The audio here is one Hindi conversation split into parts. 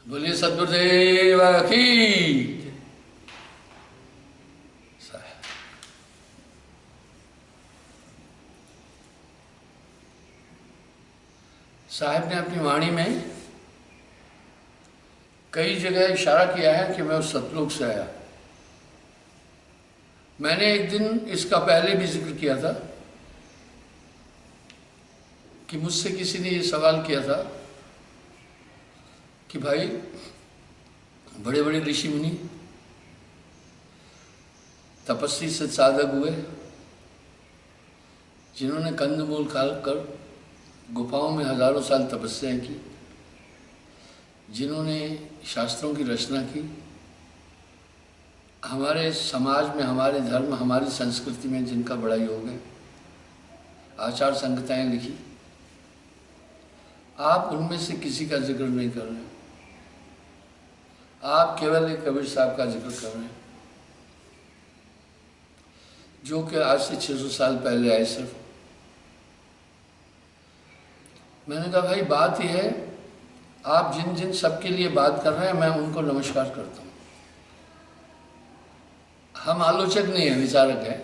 बोलिए सद्गुरुदेव की। साहब ने अपनी वाणी में कई जगह इशारा किया है कि मैं उस सतलोक से आया। मैंने एक दिन इसका पहले भी जिक्र किया था कि मुझसे किसी ने ये सवाल किया था कि भाई बड़े बड़े ऋषि मुनि तपस्वी से साधक हुए, जिन्होंने कंदमूल खाकर गुफाओं में हजारों साल तपस्या की, जिन्होंने शास्त्रों की रचना की, हमारे समाज में, हमारे धर्म, हमारी संस्कृति में जिनका बड़ा योग है, आचार संहिताएं लिखी, आप उनमें से किसी का जिक्र नहीं कर रहे। आप केवल एक कबीर साहब का जिक्र कर रहे हैं, जो कि आज से 600 साल पहले आए सिर्फ। मैंने कहा भाई बात यह है, आप जिन जिन सबके लिए बात कर रहे हैं मैं उनको नमस्कार करता हूँ। हम आलोचक नहीं हैं, विचारक हैं,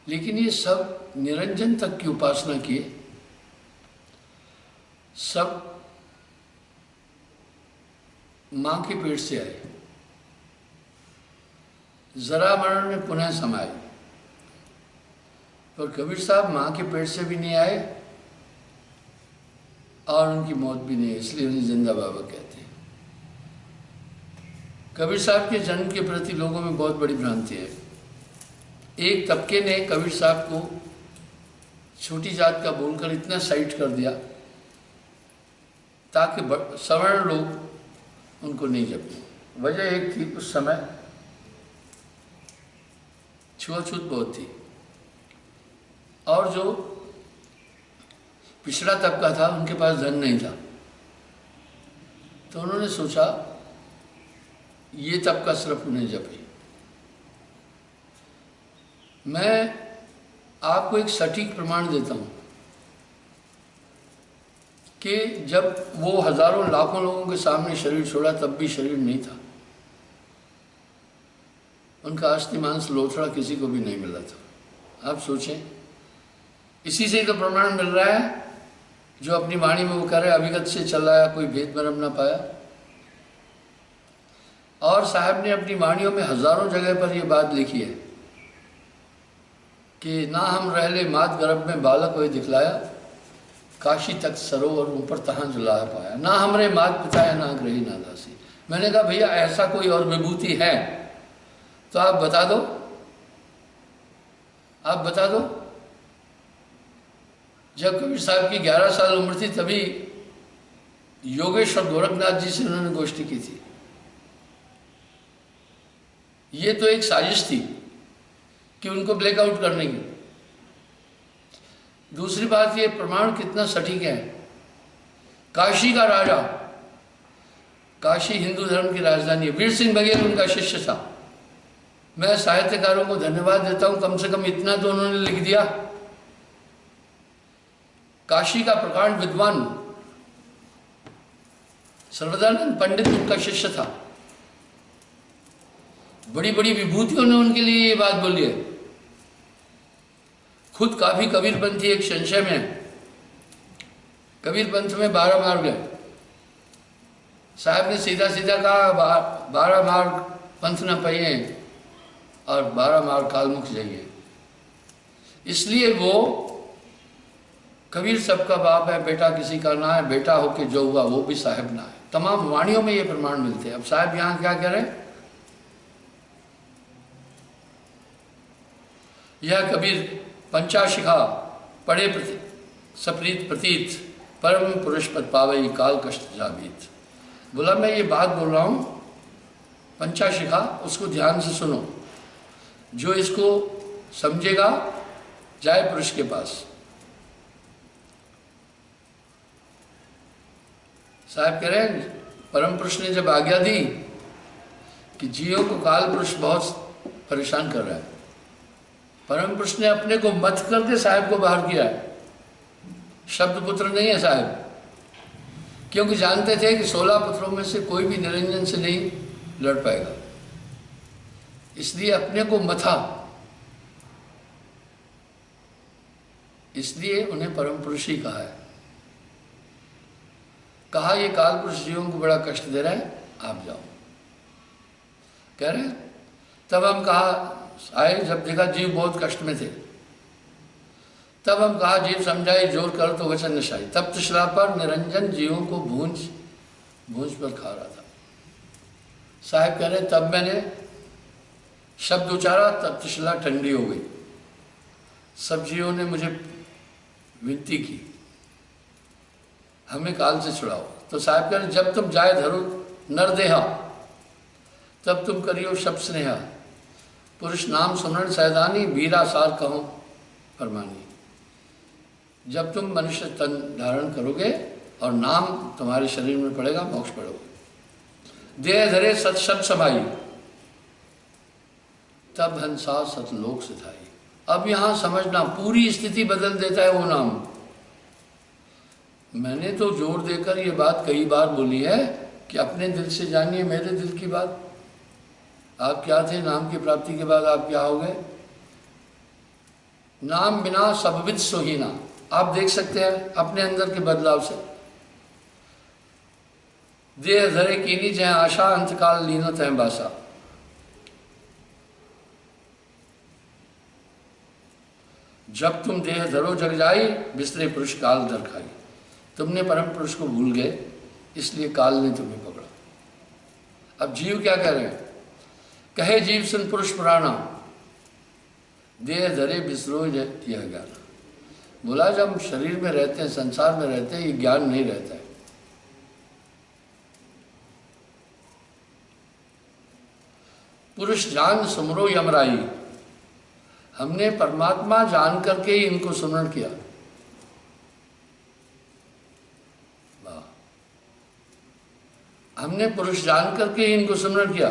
लेकिन ये सब निरंजन तक की उपासना किए, सब मां के पेट से आए, जरा मरण में पुनः समाये। पर कबीर साहब मां के पेट से भी नहीं आए और उनकी मौत भी नहीं है, इसलिए उन्हें जिंदा बाबा कहते हैं। कबीर साहब के जन्म के प्रति लोगों में बहुत बड़ी भ्रांति है। एक तबके ने कबीर साहब को छोटी जात का बोलकर इतना साइट कर दिया ताकि सवर्ण लोग उनको नहीं जपे। वजह एक थी, उस समय छुआछूत बहुत थी और जो पिछड़ा तबका था उनके पास धन नहीं था, तो उन्होंने सोचा ये तबका सिर्फ उन्हें जपे। मैं आपको एक सटीक प्रमाण देता हूं कि जब वो हजारों लाखों लोगों के सामने शरीर छोड़ा तब भी शरीर नहीं था, उनका अस्थि मांस लोथड़ा किसी को भी नहीं मिला था। आप सोचें, इसी से तो प्रमाण मिल रहा है जो अपनी वाणी में वो कह रहे अभिगत से चल आया, कोई भेद भरम ना पाया। और साहब ने अपनी वाणियों में हजारों जगह पर यह बात लिखी है कि ना हम रहले मात गर्भ में बालक हुए दिखलाया, काशी तक सरोवर ऊपर तहां जुला पाया, ना हमरे मात पिताया ना ग्रही ना दासी। मैंने कहा भैया ऐसा कोई और विभूति है तो आप बता दो, आप बता दो। जब कबीर साहब की 11 साल उम्र थी तभी योगेश्वर गोरखनाथ जी से उन्होंने गोष्ठी की थी। ये तो एक साजिश थी कि उनको ब्लैकआउट करने की। दूसरी बात, ये प्रमाण कितना सटीक है। काशी का राजा, काशी हिंदू धर्म की राजधानी है, वीर सिंह बघेल उनका शिष्य था। मैं साहित्यकारों को धन्यवाद देता हूं, कम से कम इतना तो उन्होंने लिख दिया। काशी का प्रकांड विद्वान सर्वदानंद पंडित उनका शिष्य था। बड़ी बड़ी विभूतियों ने उनके लिए ये बात बोली है। खुद काफी कबीरपंथी एक संशय में, कबीरपंथ में 12 मार्ग है। साहब ने सीधा सीधा कहा 12 मार्ग पंथ न पहिए और 12 मार्ग कालमुख जाइए। इसलिए वो कबीर सबका बाप है, बेटा किसी का ना है, बेटा होके जो हुआ वो भी साहब ना है। तमाम वाणियों में ये प्रमाण मिलते हैं। अब साहब यहां क्या कह रहे हैं, यह कबीर पंचाशिखा पढ़े सप्रीत प्रतीत परम पुरुष पद पावई काल कष्ट जाबीत। बोला मैं ये बात बोल रहा हूं पंचाशिखा, उसको ध्यान से सुनो। जो इसको समझेगा जाए पुरुष के पास। साहब कह रहे हैं परम पुरुष ने जब आज्ञा दी कि जीवों को काल पुरुष बहुत परेशान कर रहा है, परम पुरुष ने अपने को मत करके साहब को बाहर किया है। शब्द पुत्र नहीं है साहब क्योंकि जानते थे कि 16 पुत्रों में से कोई भी निरंजन से नहीं लड़ पाएगा, इसलिए अपने को मथा, इसलिए उन्हें परम पुरुष ही कहा है। कहा ये काल पुरुष जीवों को बड़ा कष्ट दे रहा है, आप जाओ। कह रहे हैं तब हम कहा आए, जब देखा जीव बहुत कष्ट में थे, तब हम कहा जीव समझाए जोर कर तो वचन नशाई। तब तिशला पर निरंजन जीवों को भूंज पर खा रहा था। साहब कह रहे तब मैंने शब्द उचारा, तब तिशला ठंडी हो गई। सब जीवों ने मुझे विनती की हमें काल से छुड़ाओ। तो साहब कह रहे जब तुम जाए धरो नरदेहा, तब तुम करियो शब्द स्नेहा। पुरुष नाम सुमरण सैदानी, वीरा सार कहो फरमानी। जब तुम मनुष्य तन धारण करोगे और नाम तुम्हारे शरीर में पड़ेगा, मोक्ष पड़ोगे। देह धरे सत शब्द समाई, तब हंसा सतलोक सिधाई। अब यहां समझना, पूरी स्थिति बदल देता है वो नाम। मैंने तो जोर देकर ये बात कई बार बोली है कि अपने दिल से जानिए मेरे दिल की बात। आप क्या थे, नाम की प्राप्ति के बाद आप क्या हो गए? नाम बिना सबविद सोहीना। आप देख सकते हैं अपने अंदर के बदलाव से। देह धरे कीनी जय आशा, अंतकाल लीनो तय बासा। जब तुम देह धरो जग जाई, बिस्तरे पुरुष काल दर खाई। तुमने परम पुरुष को भूल गए, इसलिए काल ने तुम्हें पकड़ा। अब जीव क्या कह रहे हैं? कहे जीव सुन पुरुष पुराना, देह धरे बिसरो यह ज्ञान। बोला जब शरीर में रहते हैं, संसार में रहते हैं, ये ज्ञान नहीं रहता है। पुरुष जान सुमरो यमराई। हमने परमात्मा जान करके ही इनको सुमरण किया। वाह, हमने पुरुष जान करके ही इनको सुमरण किया।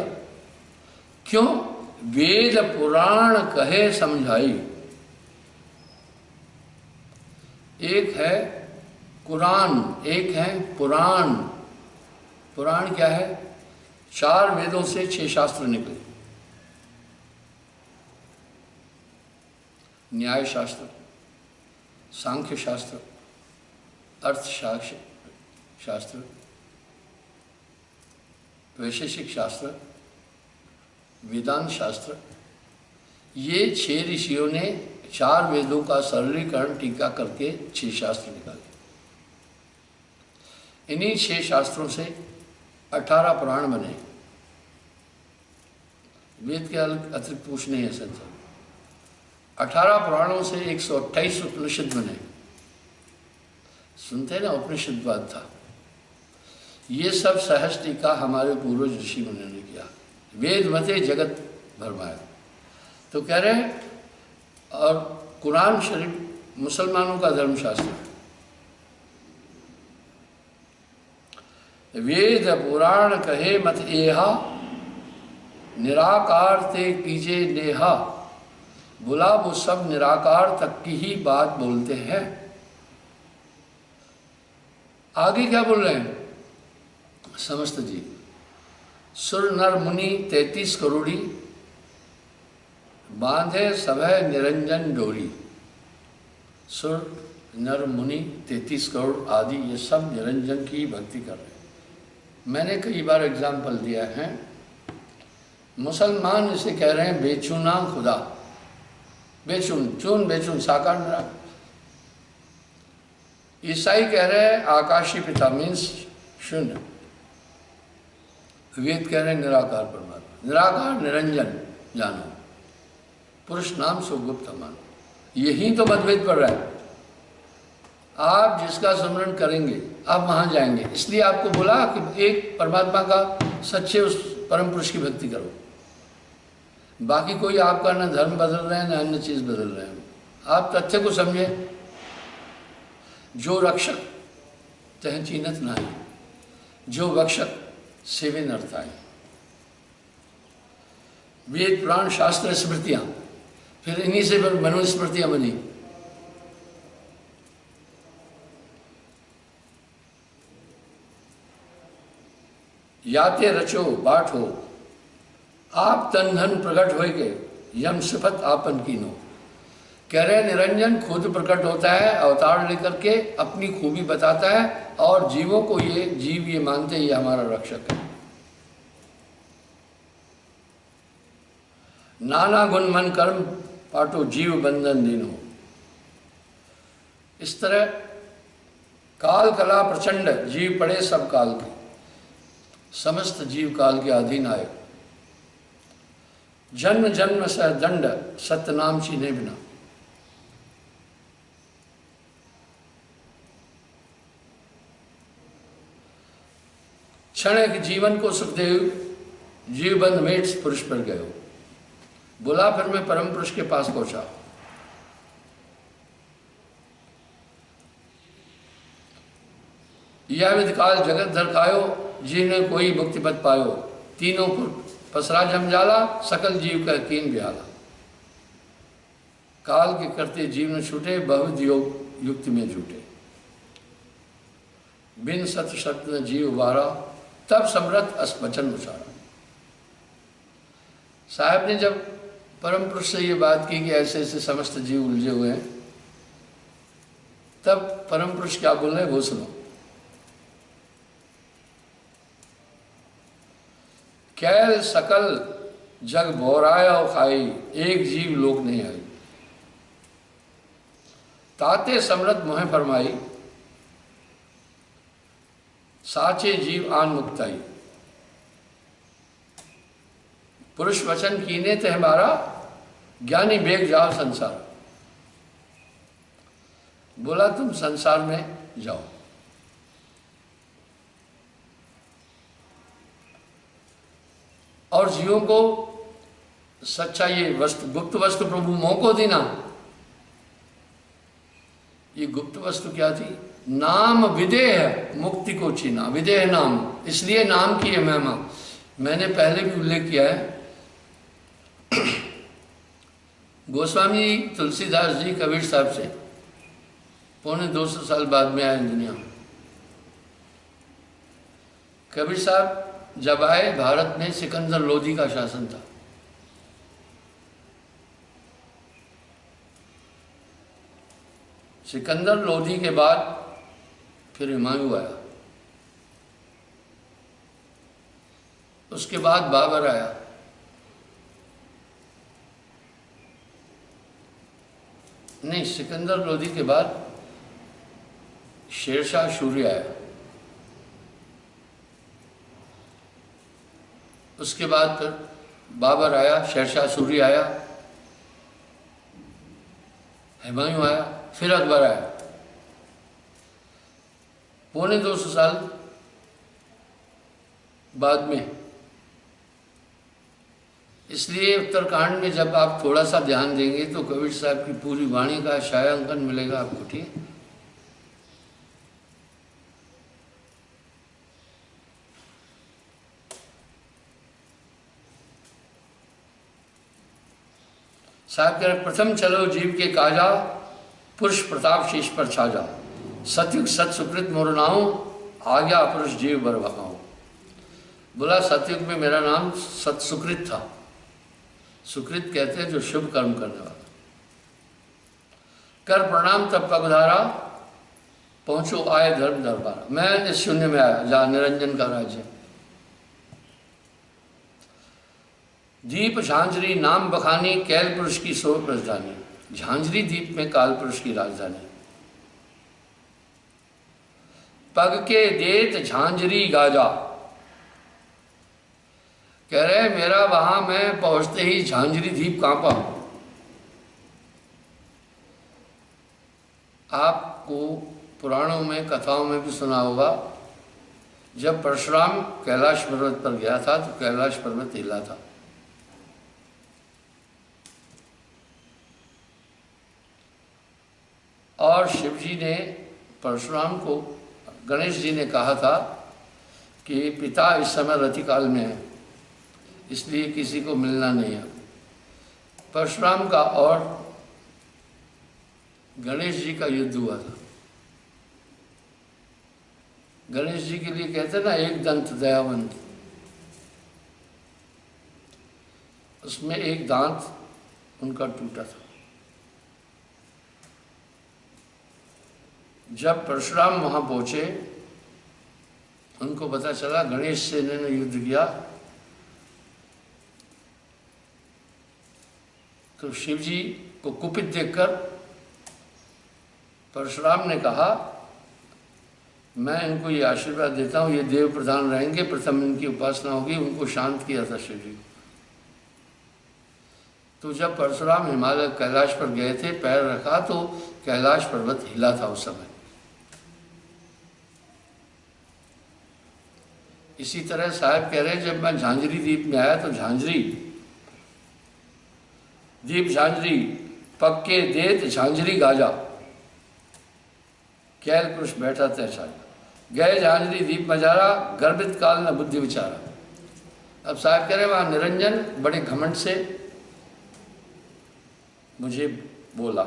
क्यों? वेद पुराण कहे समझाई। एक है कुरान, एक है पुराण। पुराण क्या है? 4 वेदों से 6 शास्त्र निकले। न्याय शास्त्र, सांख्य शास्त्र, अर्थशास्त्र, वैशेषिक शास्त्र, वेदांत शास्त्र। ये 6 ऋषियों ने 4 वेदों का सरलीकरण टीका करके 6 शास्त्र निकाले। इन्हीं 6 शास्त्रों से 18 पुराण बने। वेद के अतिरिक्त कुछ नहीं है संसार। 18 पुराणों से 128 उपनिषद बने। सुनते ना, उपनिषदवाद था। ये सब सहज टीका हमारे पूर्वज ऋषि मुनियों ने किया। वेद मते जगत भरमाया। तो कह रहे हैं, और कुरान शरीफ मुसलमानों का धर्मशास्त्र है। वेद पुराण कहे मत एहा, निराकार ते कीजे नेहा। बोला वो सब निराकार तक की ही बात बोलते हैं। आगे क्या बोल रहे हैं? समस्त जी सुर नर मुनि 33 करोड़ी, बांधे सभय निरंजन डोरी। सुर नर मुनि 33 करोड़ आदि ये सब निरंजन की भक्ति कर रहे हैं। मैंने कई बार एग्जाम्पल दिया है। मुसलमान इसे कह रहे हैं बेचूना खुदा। बेचून, चून बेचून, साकार निराकार। ईसाई कह रहे हैं आकाशी पिता मीन्स शून्य। वेद कह रहे हैं निराकार परमात्मा। निराकार निरंजन जानो, पुरुष नाम सो गुप्त मानो। यही तो मतभेद पड़ रहा है। आप जिसका स्मरण करेंगे आप वहां जाएंगे। इसलिए आपको बोला कि एक परमात्मा का सच्चे उस परम पुरुष की भक्ति करो। बाकी कोई आपका न धर्म बदल रहे हैं न अन्य चीज बदल रहे हैं। आप तथ्य को समझे। जो रक्षक तह चीनत नाही, जो वक्षक सेवे नरताई। वेद पुराण शास्त्र स्मृतियां, फिर इन्हीं से फिर मनुस्मृतियां बनी। याते रचो बाठो, आप तन धन प्रकट होए के यम सिफत आपन कीनो। कह रहे निरंजन खुद प्रकट होता है अवतार लेकर के, अपनी खूबी बताता है और जीवों को जीव ये मानते ये हमारा रक्षक है। नाना गुण मन कर्म पाटो जीव बंधन दीनो। इस तरह काल कला प्रचंड, जीव पड़े सब काल के, समस्त जीव काल के अधीन आए। जन्म जन्म से दंड, सत्य नाम छीने बिना। क्षण के जीवन को सुखदेव जीव बंध मेट पुरुष पर गयो। बोला फिर मैं परम पुरुष के पास पहुंचा। यह विध काल जगत धर खायो, जिन्हें कोई मुक्ति पद पायो। तीनों को पसरा जमजाला, सकल जीव का कीन बिहाला। काल के करते जीव न छूटे, बहुविध योग युक्ति में जुटे। बिन सत शब्द न जीव वारा, तब समरथ अस वचन उचारा। साहब ने जब परम पुरुष से ये बात की कि ऐसे ऐसे समस्त जीव उलझे हुए हैं, तब परम पुरुष क्या बोल रहे हैं वो सुनो। कैल सकल जग भोराया खाई, एक जीव लोक नहीं आई। ताते समृद्ध मोह फरमाई, साचे जीव आन मुक्ताई। पुरुष वचन कीने ते हमारा, ज्ञानी बेग जाओ संसार। बोला तुम संसार में जाओ। और जीवों को सच्चा ये वस्तु, गुप्त वस्तु प्रभु मोह को देना। ये गुप्त वस्तु क्या थी? नाम विदेह मुक्ति को छीना। विदेह नाम, इसलिए नाम की है महिमा। मैंने पहले भी उल्लेख किया है। गोस्वामी तुलसीदास जी कबीर साहब से पौने 200 साल बाद में आए दुनिया में। कबीर साहब जब आए, भारत में सिकंदर लोधी का शासन था। सिकंदर लोधी के बाद फिर हुमायूं आया, उसके बाद बाबर आया, नहीं सिकंदर लोधी के बाद शेरशाह सूरी आया, उसके बाद फिर बाबर आया, शेरशाह सूरी आया, हुमायूं आया, फिर अकबर आया। पौने 200 साल बाद में। इसलिए उत्तरकांड में जब आप थोड़ा सा ध्यान देंगे तो कबीर साहब की पूरी वाणी का छायांकन मिलेगा आपको। ठीक, साहब कह रहे प्रथम चलो जीव के काजा, पुरुष प्रताप शीश पर छाजा। सतयुग सत सुकृत मोर नाम, आ गया पुरुष जीव बर बकाऊं। बोला सतयुग में मेरा नाम सत सुकृत था। सुकृत कहते हैं जो शुभ कर्म करने वाला। कर प्रणाम तब पग धारा, पहुंचो आए धर्म दरबार। मैं इस शून्य में आया जहाँ निरंजन का राज्य। दीप झांझरी नाम बखानी, कैल पुरुष की सो राजधानी। झांझरी द्वीप में काल पुरुष की राजधानी। पग के देत झांझरी गाजा। कह रहे मेरा वहां मैं पहुंचते ही झांझरी द्वीप कांपा। आपको पुराणों में कथाओं में भी सुना होगा, जब परशुराम कैलाश पर्वत पर गया था तो कैलाश पर्वत हिला था। और शिव जी ने परशुराम को, गणेश जी ने कहा था कि पिता इस समय रतिकाल में है, इसलिए किसी को मिलना नहीं है। परशुराम का और गणेश जी का युद्ध हुआ था। गणेश जी के लिए कहते ना एक दंत दयावंत, उसमें एक दांत उनका टूटा था। जब परशुराम वहां पहुंचे, उनको पता चला गणेश से इन्होंने युद्ध किया, तो शिव जी को कुपित देखकर परशुराम ने कहा, मैं इनको ये आशीर्वाद देता हूँ, ये देव प्रधान रहेंगे, प्रथम इनकी उपासना होगी। उनको शांत किया था शिव जी। तो जब परशुराम हिमालय कैलाश पर गए थे, पैर रखा तो कैलाश पर्वत हिला था उस समय। इसी तरह साहब कह रहे हैं, जब मैं झांझरी द्वीप में आया तो झांझरी दीप झांझरी पक्के देत झांझरी गाजा, कैल पुरुष बैठा तय छाया, गए झांझरी दीप मजारा, गर्भित काल न बुद्धि विचारा। अब साहब कह रहे वहां निरंजन बड़े घमंड से मुझे बोला,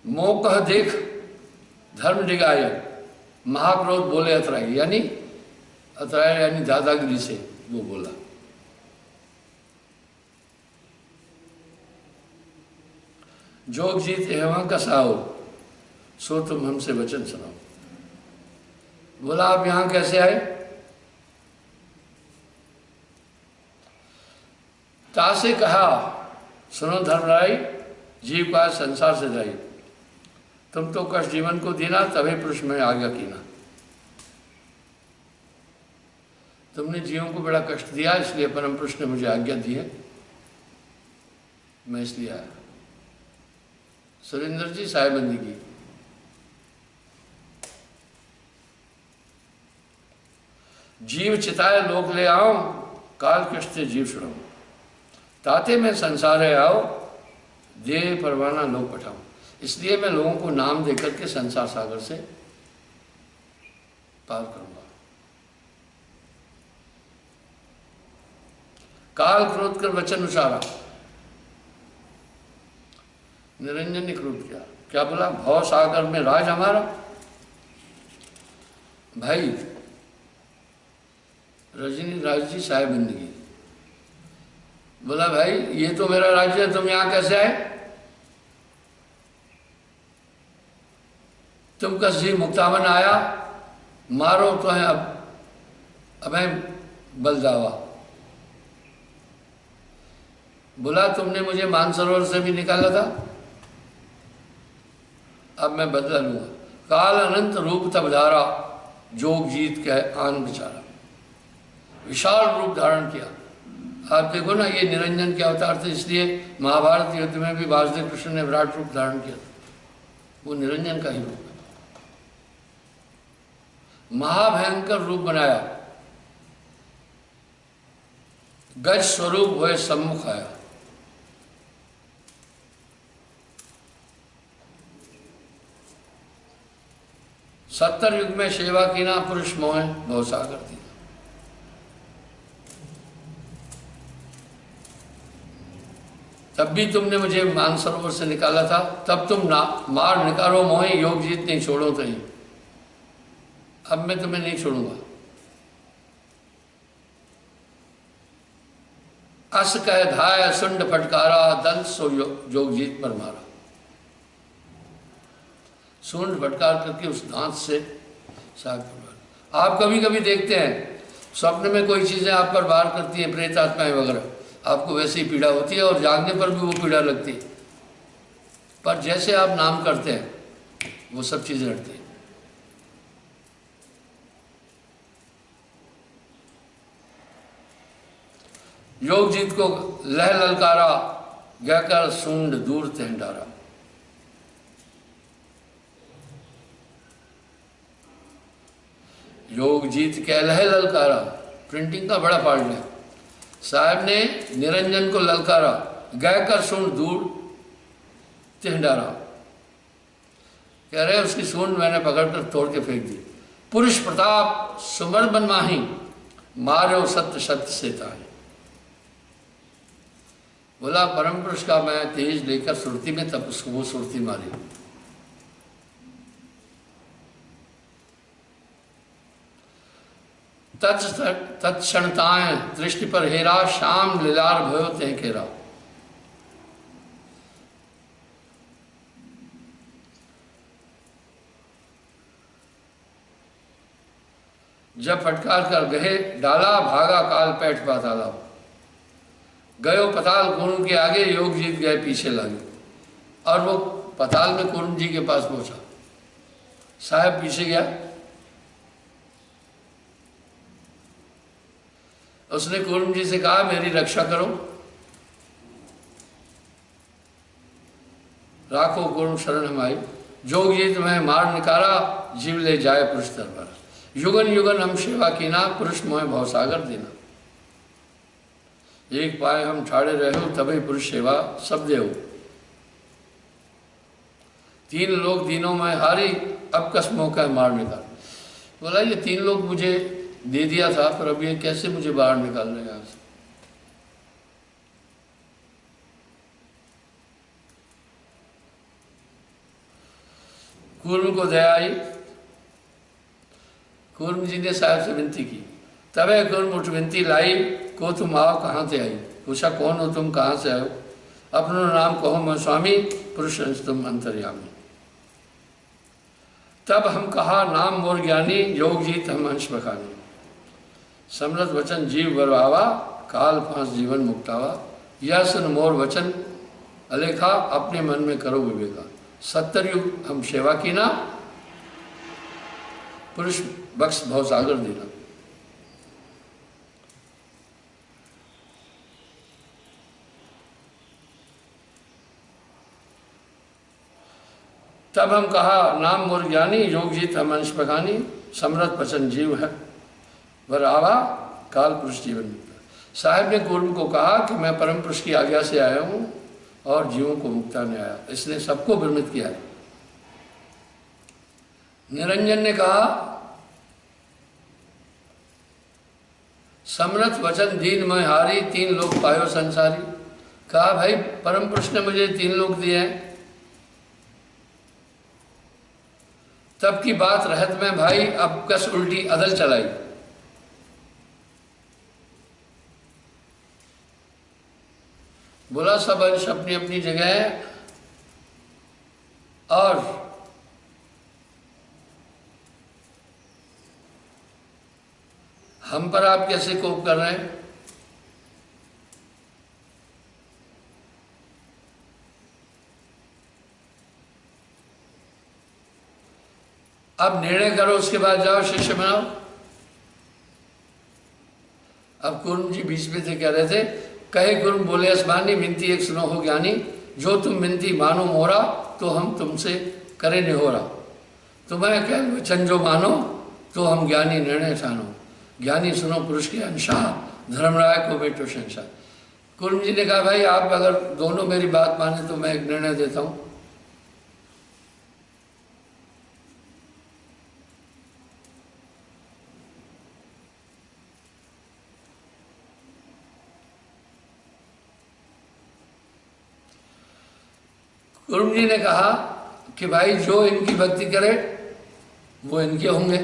मोह देख धर्म डिगाय, महाक्रोध बोले अतराय, यानी अतराय यानी दादागिरी से वो बोला। जोग जीत एवं कसाओ, सो तुम हमसे वचन सुनाओ। बोला आप यहां कैसे आए? तासे कहा, सुनो धर्मराय, जीव का संसार से जाइए, तुम तो कष्ट जीवन को देना, तभी पुरुष में आज्ञा कीना। तुमने जीवों को बड़ा कष्ट दिया, इसलिए परम पुरुष ने मुझे आज्ञा दी है, मैं इसलिए आया। सुरेंद्र जी साहेबंदी की। जीव चिताए लोक ले आओ, काल कष्टे जीव छुड़ाओ, ताते मैं संसार आओ, दे परवाना लोक पठाओ। इसलिए मैं लोगों को नाम देकर के संसार सागर से पार करूंगा। काल क्रोध कर वचन उचारा, निरंजन ने क्रोध किया, क्या बोला? भव सागर में राज हमारा। भाई रजनी राज जी साहेबंदी, बोला भाई ये तो मेरा राज्य है, तुम यहां कैसे आए? तुम कसी मुक्तावन आया, मारो तो है अब है बलदावा। बोला तुमने मुझे मानसरोवर से भी निकाला था, अब मैं बदला लूंगा। काल अनंत रूप तब धारा, जोग जीत के आन बेचारा। विशाल रूप धारण किया। आप देखो ना, ये निरंजन के अवतार थे, इसलिए महाभारत युद्ध में भी वासुदेव कृष्ण ने विराट रूप धारण किया था, वो निरंजन का ही रूप है। महाभयंकर रूप बनाया, गज स्वरूप हुए सम्मुख आया। सत्तर युग में सेवा की ना, पुरुष मोह भवसागर थी। तब भी तुमने मुझे मानसरोवर से निकाला था, तब तुम ना मार निकालो मोहे, योग जीत नहीं छोड़ो तो ही। अब मैं तुम्हें नहीं छोड़ूंगा। अस कह धाय सुंड फटकारा, दंत सो जोग जीत पर मारा। सूंड फटकार करके उस दांत से साग। आप कभी कभी देखते हैं स्वप्न में कोई चीजें आप पर वार करती हैं, प्रेत आत्माएं वगैरह, आपको वैसे ही पीड़ा होती है और जागने पर भी वो पीड़ा लगती है, पर जैसे आप नाम करते हैं वो सब चीजें हटती हैं। योग जीत को लह ललकारा, गहकर सूंड दूर तेंडारा। योग जीत के लह ललकारा, प्रिंटिंग का बड़ा पार्ट है। साहब ने निरंजन को ललकारा, गहकर सूंड दूर तेंडारा। कह रहे उसकी सूंड मैंने पकड़कर तोड़ के फेंक दी। पुरुष प्रताप सुमर बनमाही, मारो सत्य सत्य से ताही। बोला परम पुरुष का मैं तेज लेकर सुरती में, तब उसको वो सुरती मारी। तत्क्षणताएं दृष्टि पर हेरा, श्याम लीलार भयो तें केरा। जब फटकार कर गहे डाला, भागा काल पैठ पाताला। गयो पताल कुर्म के आगे, योग जीत गए पीछे लगे। और वो पताल में कुर्म जी के पास पहुंचा। साहब पीछे गया, उसने कुर्म जी से कहा मेरी रक्षा करो, राखो कुर्म शरण हमारी। जोग जी तुम्हें मार निकारा, जीव ले जाए पुरुष दरबार। युगन युगन हम सेवा कीना, पुरुष मोह भवसागर देना। एक पाए हम ठाड़े रहो, तभी पुरुष सेवा सब देव। तीन लोग दिनों में हारी, अब कस मौका मारने का। बोला ये तीन लोग मुझे दे दिया था, पर अब ये कैसे मुझे बाहर निकाल रहे हैं यहाँ से। कुर्म को दया आई। कुर्म जी ने साहब से विनती की। तबे कुर्म उठ विनती लाई, को तुम आओ कहाँ से आई। पूछा कौन हो तुम, कहाँ से आयो। अपना नाम कहो मैं स्वामी, पुरुष तुम अंतर्यामी। तब हम कहा नाम मोर ज्ञानी, योग जीत हम अंश बखानी। समृत वचन जीव बरवावा, काल फांस जीवन मुक्तावा। यह सुन मोर वचन अलेखा, अपने मन में करो विवेका। 70 युग हम सेवा की ना, पुरुष बख्श भवसागर देना। तब हम कहा नाम मोर ज्ञानी, योग जीत हम अंश बखानी। समृत वचन जीव है वर आवा, काल पुरुष जीवन मुक्ता। साहब ने कुर्म को कहा कि मैं परम पुरुष की आज्ञा से आया हूँ और जीवों को मुक्ता ने आया। इसने सबको भ्रमित किया है। निरंजन ने कहा समृत वचन दीन मैं हारी, 3 लोग पायो संसारी। कहा भाई परम पुरुष ने मुझे 3 लोग दिए हैं। तब की बात रहत में भाई, अब कस उल्टी अदल चलाई। बोला सब अंश अपनी अपनी जगह है, और हम पर आप कैसे कोप कर रहे हैं। अब निर्णय करो, उसके बाद जाओ शिष्य बनाओ। अब कुर्म जी बीच में से कह रहे थे, कहे कुर्म बोले असमानी, विनती एक सुनो हो ज्ञानी। जो तुम विनती मानो मोरा, तो हम तुमसे करे निहोरा। तुम्हें कह वचन जो मानो, तो हम ज्ञानी निर्णय ठानो। ज्ञानी सुनो पुरुष के अंशाह, धर्मराय को बेटो शंशाह। कुर्म जी ने कहा भाई आप अगर दोनों मेरी बात माने तो मैं एक निर्णय देता हूं। कुर्म जी ने कहा कि भाई जो इनकी भक्ति करे वो इनके होंगे,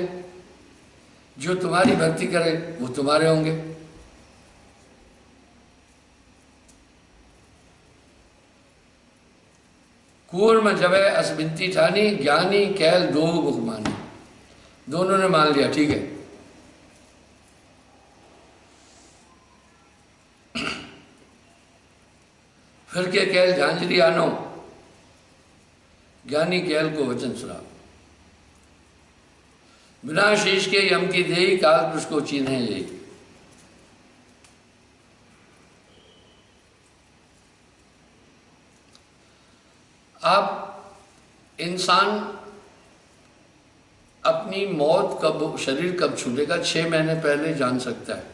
जो तुम्हारी भक्ति करे वो तुम्हारे होंगे। कूर्म जबे असबिनती ठानी, ज्ञानी कैल दो मुख मानी। दोनों ने मान लिया ठीक है। फिर के कैल झांझरी आनो, ज्ञानी कैल को वचन सुना। बिना शीश के यम की देही, काल पुरुष को चिन्हे यही। आप इंसान अपनी मौत कब, शरीर कब छूटेगा 6 महीने पहले जान सकता है।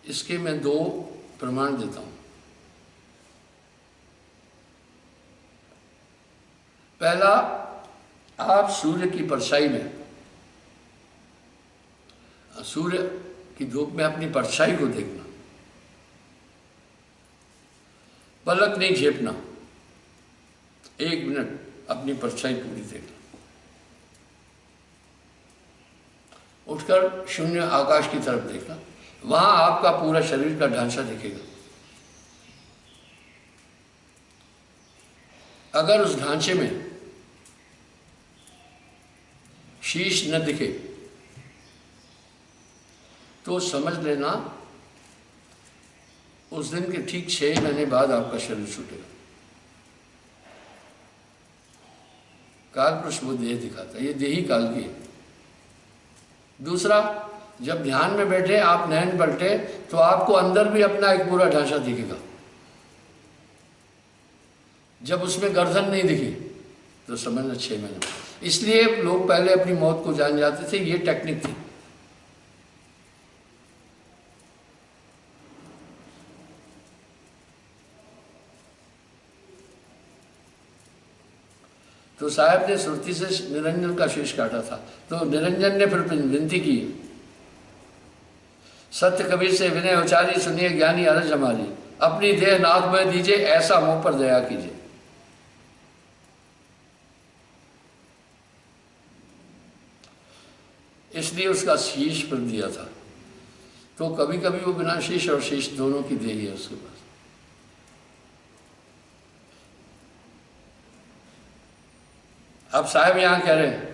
इसके मैं 2 प्रमाण देता हूं। पहला, आप सूर्य की परछाई में, सूर्य की धूप में अपनी परछाई को देखना, पलक नहीं झेपना, 1 मिनट अपनी परछाई पूरी देखना। उठकर शून्य आकाश की तरफ देखना, वहां आपका पूरा शरीर का ढांचा दिखेगा। अगर उस ढांचे में शीश न दिखे तो समझ लेना उस दिन के ठीक 6 महीने बाद आपका शरीर छूटेगा। काल पुरुष वो देह दिखाता है, ये देही काल की है। दूसरा, जब ध्यान में बैठे आप नैन पलटे तो आपको अंदर भी अपना एक पूरा ढांचा दिखेगा। जब उसमें गर्दन नहीं दिखी तो समझना 6 महीने। इसलिए लोग पहले अपनी मौत को जान जाते थे, ये टेक्निक थी। तो साहब ने सुरती से निरंजन का शीश काटा था, तो निरंजन ने फिर विनती की, सत्य कबीर से विनय उचारी, सुनिए ज्ञानी अरज हमारी, अपनी देह नाथ में दीजिए, ऐसा मुंह पर दया कीजिए। इसलिए उसका शीश पर दिया था। तो कभी कभी वो बिना शीश और शीश दोनों की देही है उसके पास। अब साहब यहां कह रहे हैं,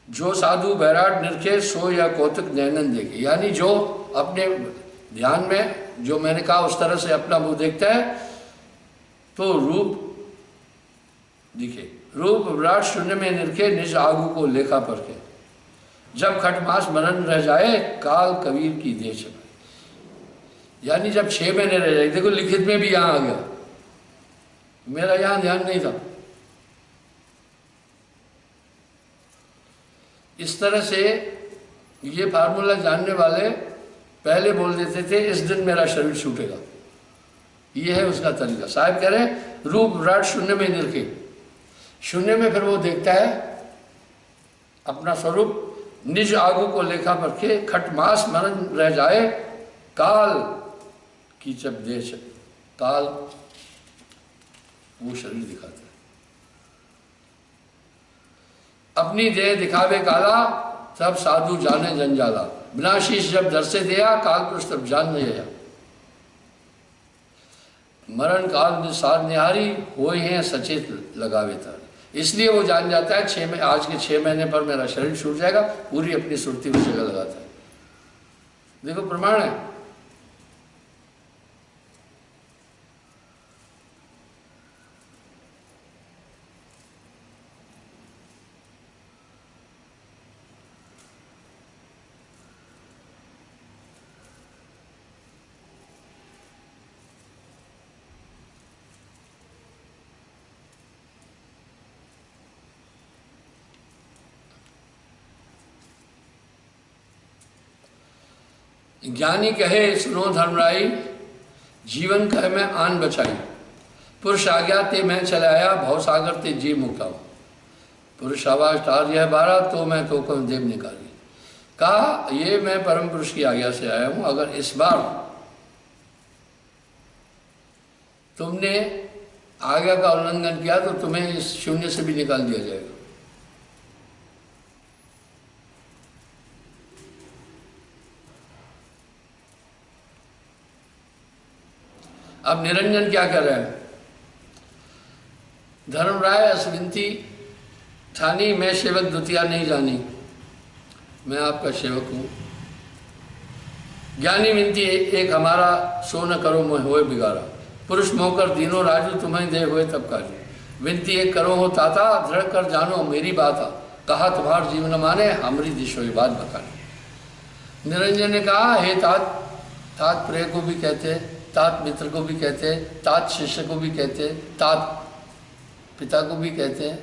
जो साधु बैराट निरखे सो या कौतुक नैनन देखे, यानी जो अपने ध्यान में जो मैंने कहा उस तरह से अपना मुंह देखता है तो रूप दिखे। रूप विराट शून्य में निरखे, निज आगू को लेखा परखे, जब खटमास मरण रह जाए, काल कबीर की देह चले। यानी जब 6 महीने रह जाए, देखो लिखित में भी यहां आ गया, मेरा यहां ध्यान नहीं था। इस तरह से ये फार्मूला जानने वाले पहले बोल देते थे इस दिन मेरा शरीर छूटेगा, ये है उसका तरीका। साहब कह रहे रूप विराट शून्य में निरखे, शून्य में फिर वो देखता है अपना स्वरूप, निज आगू को लेखा परखे, खटमास मरण रह जाए, काल की जब देश, काल वो शरीर दिखाता है। अपनी देह दिखावे काला, तब साधु जाने जंजाला, बिना शीश जब दर से दिया, काल पुरुष तब जान नहीं आया। मरण काल निसार निहारी, होए हैं सचेत लगावे तार। इसलिए वो जान जाता है आज के 6 महीने पर मेरा शरीर छूट जाएगा, पूरी अपनी सुरती उस जगह लगाता है। देखो प्रमाण है। ज्ञानी कहे सुनो धर्मराई, जीवन कहे मैं आन बचाई, पुरुष आ गया ते मैं चलाया, भव सागर ते जी मुक्ताऊ, पुरुष आवाज तार यह 12, तो मैं तो कम देव निकाली। कहा ये मैं परम पुरुष की आज्ञा से आया हूं, अगर इस बार तुमने आज्ञा का उल्लंघन किया तो तुम्हें इस शून्य से भी निकाल दिया जाएगा। अब निरंजन क्या कर रहा है, धर्मराय अस्विंती ठानी, मैं सेवक द्वितीया नहीं जानी, मैं आपका सेवक हूं। ज्ञानी विनती एक हमारा, सो न करो मोह होए बिगाड़ा, पुरुष मोहकर दीनों राजू, तुम्हें दे हुए तब काजू। विनती एक करो हो ताता, दृढ़ कर जानो मेरी बात आ, कहा तुम्हार जीवन माने, हमारी दिशो बात बताने। निरंजन ने कहा हे तात, तात प्रिय को भी कहते हैं, तात मित्र को भी कहते हैं, तात शिष्य को भी कहते हैं, तात पिता को भी कहते हैं,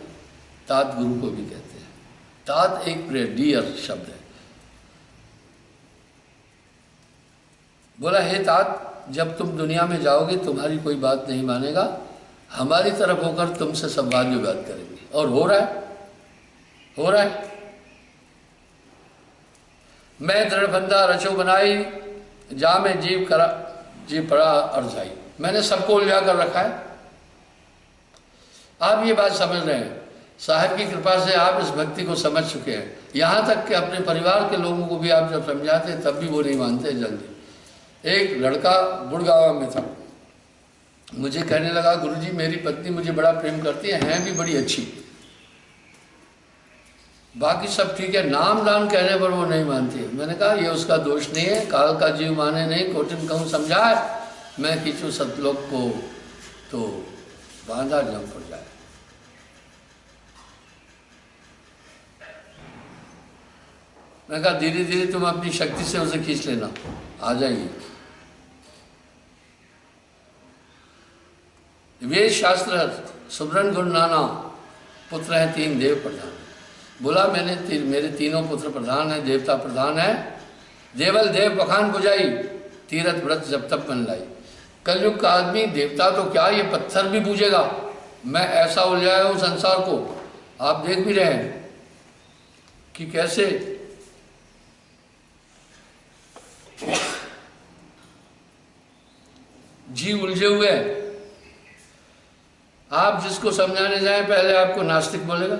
तात गुरु को भी कहते हैं। तात एक प्रिय डियर शब्द है। बोला हे तात, जब तुम दुनिया में जाओगे तुम्हारी कोई बात नहीं मानेगा, हमारी तरफ होकर तुमसे सब वाद विवाद करेंगे। और हो रहा है, हो रहा है। मैं दृढ़ बंदा रचो बनाई, जा में जीव करा जी पड़ा अर्जाई, मैंने सबको उलझा कर रखा है। आप ये बात समझ रहे हैं, साहब की कृपा से आप इस भक्ति को समझ चुके हैं। यहाँ तक कि अपने परिवार के लोगों को भी आप जब समझाते तब भी वो नहीं मानते जल्दी। एक लड़का गुड़गांव में था, मुझे कहने लगा गुरुजी मेरी पत्नी मुझे बड़ा प्रेम करती है भी बड़ी अच्छी, बाकी सब ठीक है, नाम दान कहने पर वो नहीं मानती। मैंने कहा ये उसका दोष नहीं है, काल का जीव माने नहीं, कोटिन कहूँ समझाए, मैं खींचूँ सतलोक को तो बांधा जम पड़ जाए। मैं कहा धीरे धीरे तुम अपनी शक्ति से उसे खींच लेना, आ जाएगी। वेद शास्त्र सुब्रन गुरु नाना पुत्र हैं 3 देव प्रधान। बोला मेरे 3 पुत्र प्रधान है, देवता प्रधान है। देवल देव पखान बुझाई, तीरथ व्रत जब तक बन लाई। कलयुग का आदमी देवता तो क्या ये पत्थर भी पूजेगा। मैं ऐसा उलझाया हूँ संसार को, आप देख भी रहे हैं कि कैसे जीव उलझे हुए हैं। आप जिसको समझाने जाएं पहले आपको नास्तिक बोलेगा,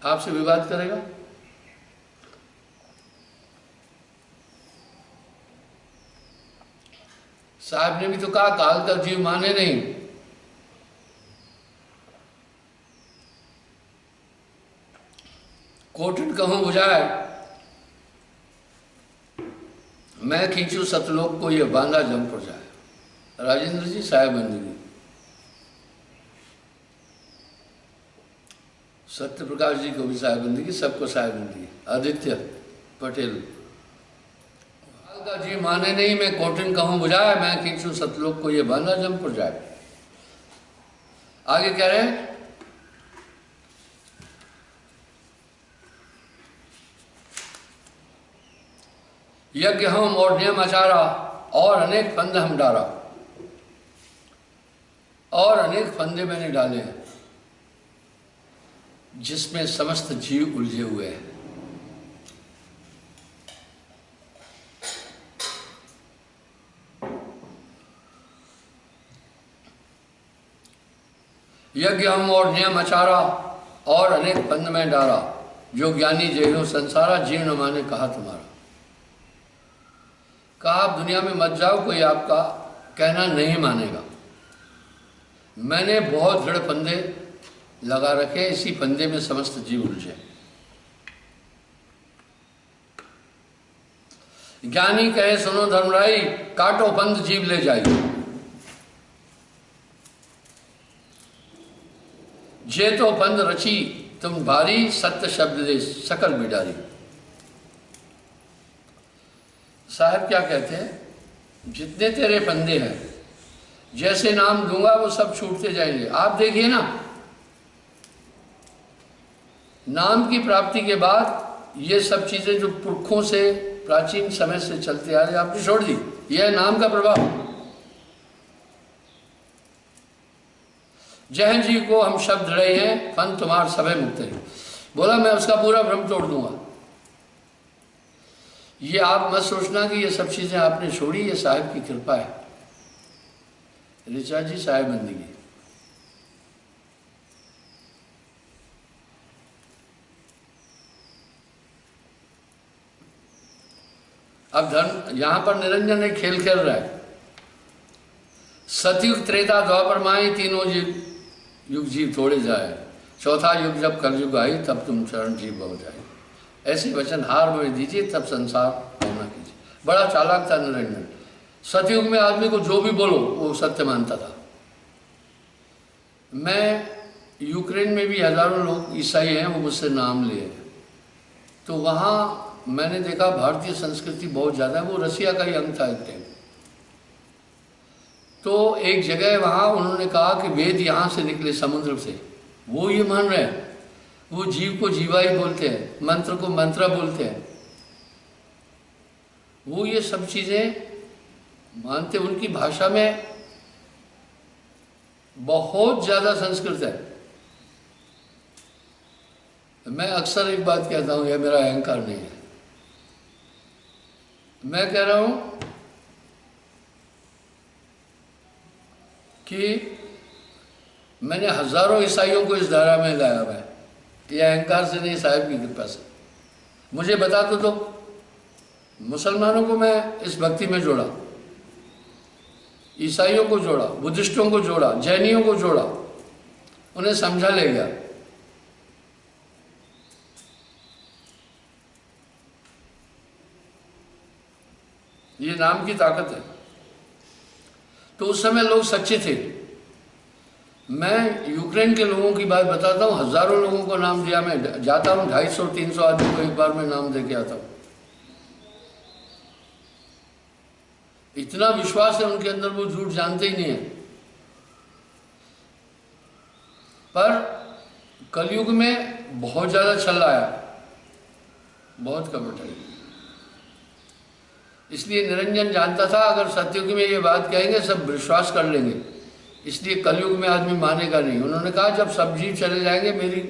आपसे विवाद करेगा। साहब ने भी तो कहा काल का जीव माने नहीं। कोटिन कहूं बुझाए, मैं खींचू सतलोक को ये बांधा जम पड़ जाए। राजेंद्र जी साहेब बंदगी, सत्य प्रकाश जी को भी साहेब बंदगी, सबको साहेब बंदगी। आदित्य पटेल, काल का जीव माने नहीं, मैं कोटिन कहूं बुझाए, मैं खींचू सतलोक को ये बांधा जम पड़ जाए। आगे कह रहे हैं यज्ञ होम और नियम आचारा और अनेक फंदे हम डारा, और अनेक फंदे मैंने डाले हैं जिसमें समस्त जीव उलझे हुए हैं। यज्ञ हम और नियम आचारा और अनेक फंद में डारा, जो ज्ञानी जेनो संसारा, जीव न माने कहा तुम्हारा। कहा आप दुनिया में मत जाओ, कोई आपका कहना नहीं मानेगा। मैंने बहुत दृढ़ फंदे लगा रखे, इसी फंदे में समस्त जीव उलझे। ज्ञानी कहे सुनो धर्मराई, काटो फंद जीव ले जाइए। जे तो फंद रची तुम भारी, सत्य शब्द दे सकल बिडारी। साहब क्या कहते हैं, जितने तेरे फंदे हैं जैसे नाम दूंगा वो सब छूटते जाएंगे। आप देखिए ना, नाम की प्राप्ति के बाद ये सब चीजें जो पुरखों से प्राचीन समय से चलते आ रहे आपने छोड़ दी। यह है नाम का प्रभाव। जहन जी को हम शब्द रहे हैं, फन तुम्हार सभे मुक्त है। बोला मैं उसका पूरा भ्रम तोड़ दूंगा। ये आप मत सोचना कि ये सब चीजें आपने छोड़ी, ये साहिब की कृपा है। ऋचा जी साहिब बंदगी, अब धर्म यहां पर निरंजन एक खेल खेल रहा है। सतयुग त्रेता द्वापर माई, तीनों युग जीव थोड़े जाए, चौथा युग जब कलयुग आई तब तुम चरण जीव हो जाए। ऐसे वचन हार में दीजिए तब संसार होना कीजिए। बड़ा चालाक था निरंजन। सतयुग में आदमी को जो भी बोलो वो सत्य मानता था। मैं यूक्रेन में भी हजारों लोग ईसाई हैं, वो मुझसे नाम लिए, तो वहाँ मैंने देखा भारतीय संस्कृति बहुत ज़्यादा है। वो रसिया का ही अंग था एक टाइम। तो एक जगह वहाँ उन्होंने कहा कि वेद यहाँ से निकले समुद्र से। वो ये मान रहे हैं, वो जीव को जीवा ही बोलते हैं, मंत्र को मंत्रा बोलते हैं, वो ये सब चीज़ें मानते। उनकी भाषा में बहुत ज़्यादा संस्कृत है। मैं अक्सर एक बात कहता हूँ, यह मेरा अहंकार नहीं है। मैं कह रहा हूँ कि मैंने हजारों ईसाइयों को इस धारा में लाया हुआ है। ये अहंकार से नहीं, साहिब की कृपा से। मुझे बता तो मुसलमानों को मैं इस भक्ति में जोड़ा, ईसाइयों को जोड़ा, बुद्धिस्टों को जोड़ा, जैनियों को जोड़ा, उन्हें समझा ले गया। ये नाम की ताकत है। तो उस समय लोग सच्चे थे। मैं यूक्रेन के लोगों की बात बताता हूँ, हजारों लोगों को नाम दिया। मैं जाता हूँ 250-300 आदमी को एक बार में नाम दे के आता हूँ। इतना विश्वास है उनके अंदर, वो झूठ जानते ही नहीं है। पर कलयुग में बहुत ज्यादा छल आया, बहुत कपट है। इसलिए निरंजन जानता था अगर सतयुग में ये बात कहेंगे सब विश्वास कर लेंगे, इसलिए कलयुग में आदमी मानेगा नहीं। उन्होंने कहा जब सब जीव चले जाएंगे मेरी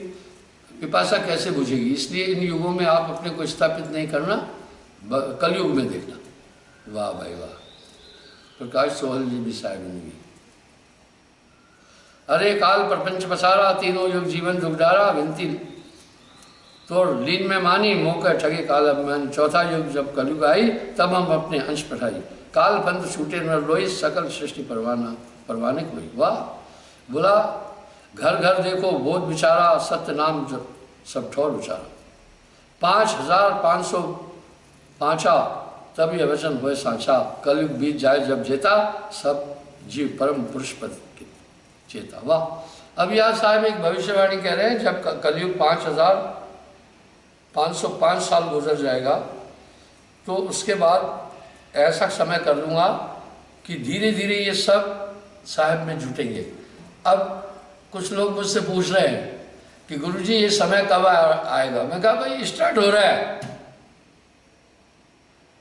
पिपासा कैसे बुझेगी, इसलिए इन युगों में आप अपने को स्थापित नहीं करना, कलयुग में देखना। वाह भाई वाह, प्रकाश सोहल जी भी साहब ने। अरे काल प्रपंच पसारा, तीनों युग जीवन दुखडारा, विनती तोड़ लीन में मानी, मौका ठगे काल अभिमानी। चौथा युग जब कलयुग आई तब हम अपने अंश पठाई, काल पंथ छूटे न रोई, सकल सृष्टि परवाने कोई। वाह, बोला घर घर देखो बोध बिचारा, सत्य नाम सब ठोर उचारा। 5505 तब यह वचन हुए साचा, कलयुग बीत जाए जब जेता, सब जीव परम पुरुष पद चेता। वाह, अब यार साहब एक भविष्यवाणी कह रहे हैं, जब कलयुग 5505 साल गुजर जाएगा तो उसके बाद ऐसा समय कर लूँगा कि धीरे धीरे ये सब साहब में जुटेंगे। अब कुछ लोग मुझसे पूछ रहे हैं कि गुरुजी ये समय कब आएगा। मैं कहा भाई स्टार्ट हो रहा है।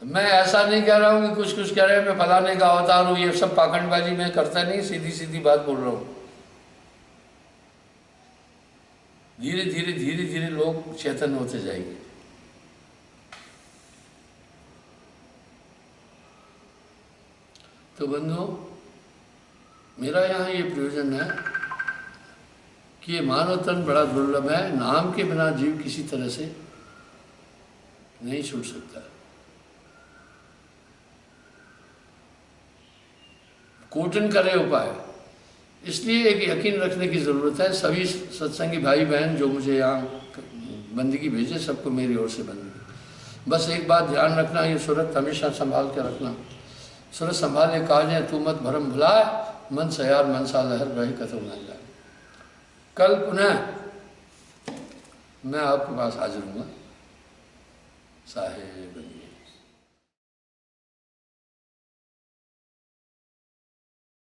मैं ऐसा नहीं कह रहा हूँ कि कुछ कह रहे हैं मैं फलाने का अवतार हूँ, ये सब पाखंडबाजी मैं करता नहीं, सीधी सीधी बात बोल रहा हूँ। धीरे धीरे लोग चेतन होते जाएंगे। तो बंधुओं, मेरा यहाँ ये प्रयोजन है कि ये मानव तन बड़ा दुर्लभ है, नाम के बिना जीव किसी तरह से नहीं छूट सकता। कोटन करे उपाय, इसलिए एक यकीन रखने की ज़रूरत है। सभी सत्संगी भाई बहन जो मुझे यहाँ बंदगी भेजे, सबको मेरी ओर से बंदगी। बस एक बात ध्यान रखना, ये सूरत हमेशा संभाल के रखना। सूरत संभाले काजे तू मत भरम भुलाए, मन से यार मन सा लहर बहे कतौ न जाए। कल पुनः मैं आपके पास हाजिर हूँगा। साहेब बनिए।